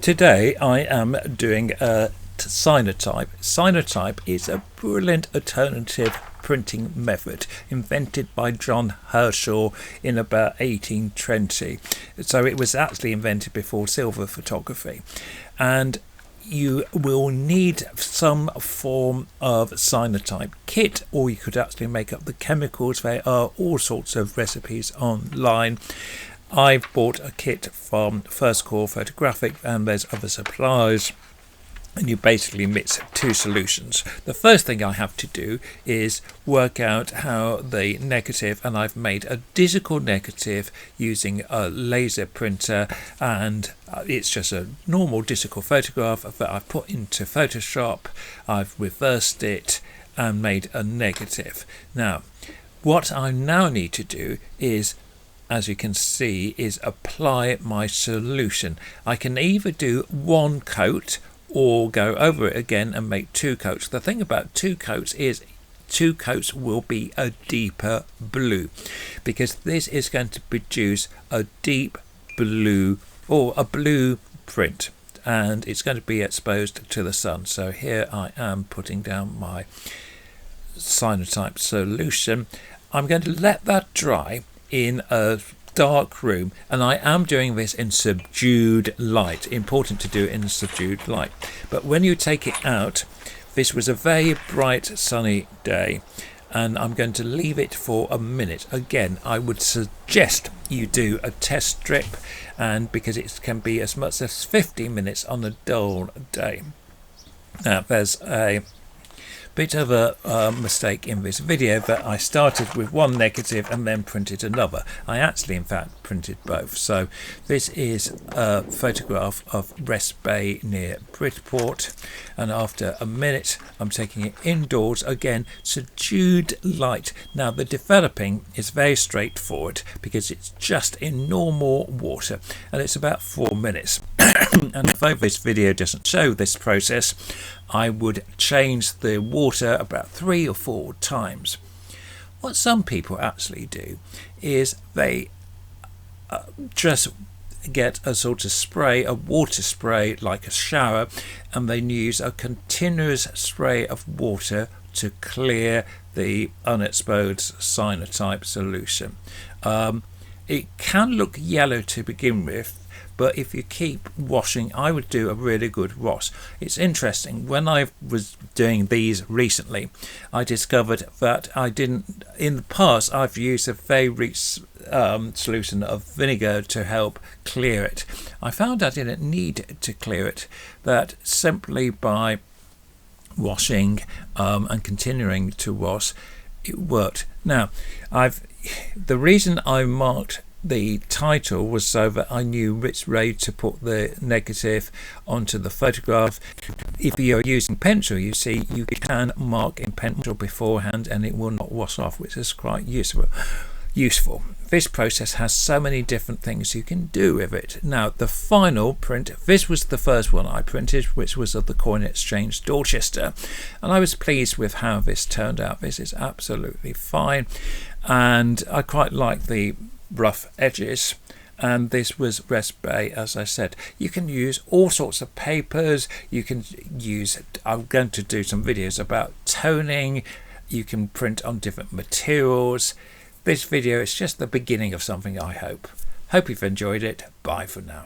Today I am doing a Cyanotype. Cyanotype is a brilliant alternative printing method invented by John Herschel in about 1820. So it was actually invented before silver photography, and you will need some form of cyanotype kit, or you could actually make up the chemicals. There are all sorts of recipes online. I've bought a kit from First Core Photographic, and there's other suppliers, and you basically mix two solutions. The first thing I have to do is work out how the negative, and I've made a digital negative using a laser printer, and it's just a normal digital photograph that I've put into Photoshop. I've reversed it and made a negative. Now what I now need to do is, as you can see, is apply my solution. I can either do one coat or go over it again and make two coats. The thing about two coats is two coats will be a deeper blue, because this is going to produce a deep blue, or a blue print, and it's going to be exposed to the sun. So here I am putting down my cyanotype solution. I'm going to let that dry in a dark room, and I am doing this in subdued light. Important to do it in subdued light. But when you take it out, this was a very bright sunny day, and I'm going to leave it for a minute. Again, I would suggest you do a test strip, and because it can be as much as 50 minutes on a dull day. Now there's a bit of a mistake in this video, that I started with one negative and then printed another. I actually in fact printed both. So this is a photograph of Rest Bay near Bridport, and after a minute I'm taking it indoors, again subdued light. Now the developing is very straightforward because it's just in normal water, and it's about 4 minutes. And although this video doesn't show this process, I would change the water about 3 or 4 times. What some people actually do is they just get a sort of spray, a water spray like a shower, and they use a continuous spray of water to clear the unexposed cyanotype solution. It can look yellow to begin with, but if you keep washing, I would do a really good wash. It's interesting, when I was doing these recently, I discovered that I didn't, in the past I've used a very rich solution of vinegar to help clear it. I found I didn't need to clear it, that simply by washing and continuing to wash, it worked. Now the reason I marked the title was so that I knew which ray to put the negative onto the photograph. If you're using pencil, you see, you can mark in pencil beforehand and it will not wash off, which is quite useful. This process has so many different things you can do with it. Now the final print, this was the first one I printed, which was of the Coin Exchange Dorchester, and I was pleased with how this turned out. This is absolutely fine, and I quite like the rough edges. And this was Rest Bay, as I said. You can use all sorts of papers. You can use, I'm going to do some videos about toning. You can print on different materials. This video is just the beginning of something, I hope. Hope you've enjoyed it. Bye for now.